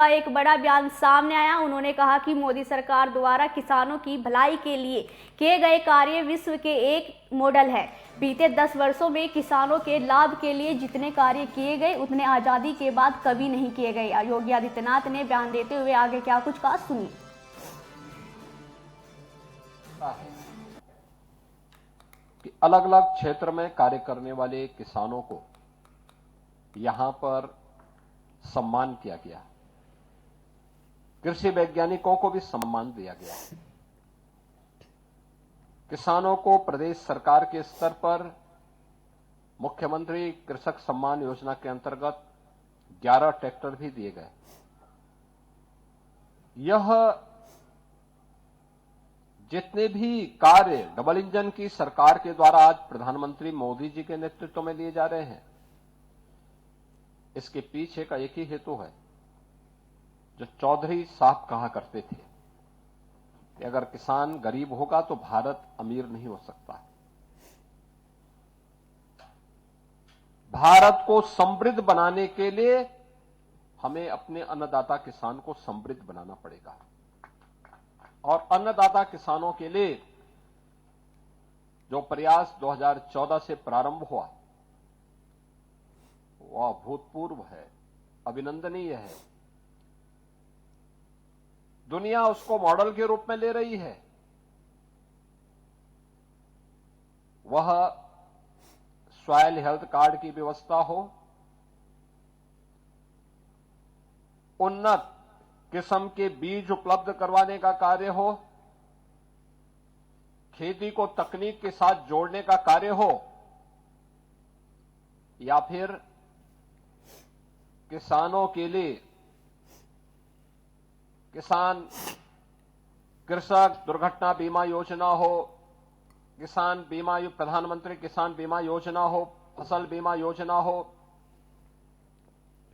का एक बड़ा बयान सामने आया। उन्होंने कहा कि मोदी सरकार द्वारा किसानों की भलाई के लिए किए गए कार्य विश्व के एक मॉडल है। बीते 10 वर्षों में किसानों के लाभ के लिए जितने कार्य किए गए उतने आजादी के बाद कभी नहीं किए गए। योगी आदित्यनाथ ने बयान देते हुए आगे क्या कुछ कहा, सुनिए। कि अलग अलग क्षेत्र में कार्य करने वाले किसानों को यहां पर सम्मान किया गया। कृषि वैज्ञानिकों को भी सम्मान दिया गया। किसानों को प्रदेश सरकार के स्तर पर मुख्यमंत्री कृषक सम्मान योजना के अंतर्गत 11 ट्रैक्टर भी दिए गए। यह जितने भी कार्य डबल इंजन की सरकार के द्वारा आज प्रधानमंत्री मोदी जी के नेतृत्व में लिए जा रहे हैं, इसके पीछे का एक ही हेतु है जो चौधरी साहब कहा करते थे कि अगर किसान गरीब होगा तो भारत अमीर नहीं हो सकता। भारत को समृद्ध बनाने के लिए हमें अपने अन्नदाता किसान को समृद्ध बनाना पड़ेगा और अन्नदाता किसानों के लिए जो प्रयास 2014 से प्रारंभ हुआ वह अभूतपूर्व है, अभिनंदनीय है। दुनिया उसको मॉडल के रूप में ले रही है। वह सॉइल हेल्थ कार्ड की व्यवस्था हो, उन्नत किस्म के बीज उपलब्ध करवाने का कार्य हो, खेती को तकनीक के साथ जोड़ने का कार्य हो, या फिर किसानों के लिए किसान कृषक दुर्घटना बीमा योजना हो, किसान बीमा प्रधानमंत्री किसान बीमा योजना हो, फसल बीमा योजना हो,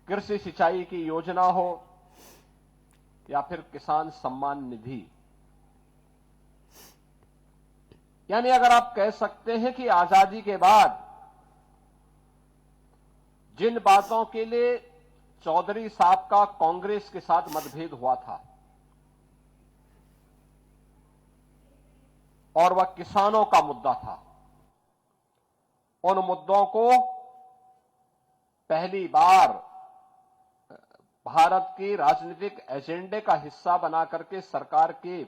कृषि सिंचाई की योजना हो, या फिर किसान सम्मान निधि। यानी अगर आप कह सकते हैं कि आजादी के बाद जिन बातों के लिए चौधरी साहब का कांग्रेस के साथ मतभेद हुआ था और वह किसानों का मुद्दा था, उन मुद्दों को पहली बार भारत की राजनीतिक एजेंडे का हिस्सा बना करके सरकार के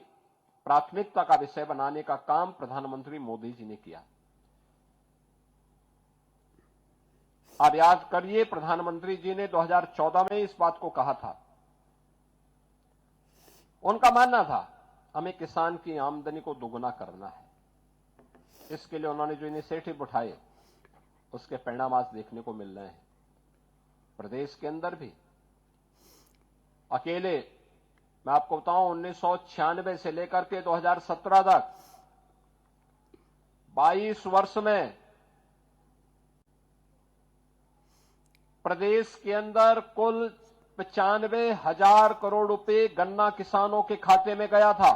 प्राथमिकता का विषय बनाने का काम प्रधानमंत्री मोदी जी ने किया। आप याद करिए, प्रधानमंत्री जी ने 2014 में इस बात को कहा था। उनका मानना था हमें किसान की आमदनी को दोगुना करना है। इसके लिए उन्होंने जो इनिशिएटिव उठाए उसके परिणाम आज देखने को मिल रहे हैं। प्रदेश के अंदर भी अकेले मैं आपको बताऊं 1996 से लेकर के 2017 तक 22 वर्ष में प्रदेश के अंदर कुल 95,000 करोड़ रुपए गन्ना किसानों के खाते में गया था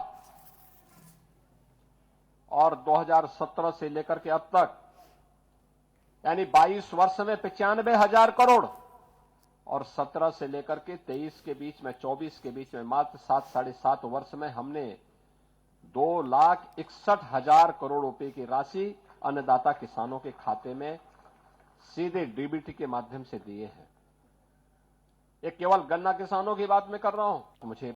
और 2017 से लेकर के अब तक यानी 22 वर्ष में 95,000 करोड़ और 17 से लेकर के 23 के बीच में 24 के बीच में मात्र 7-7.5 वर्ष में हमने 2,61,000 करोड़ रुपए की राशि अन्नदाता किसानों के खाते में सीधे डीबीटी के माध्यम से दिए हैं। ये केवल गन्ना किसानों की बात मैं कर रहा हूं, तो मुझे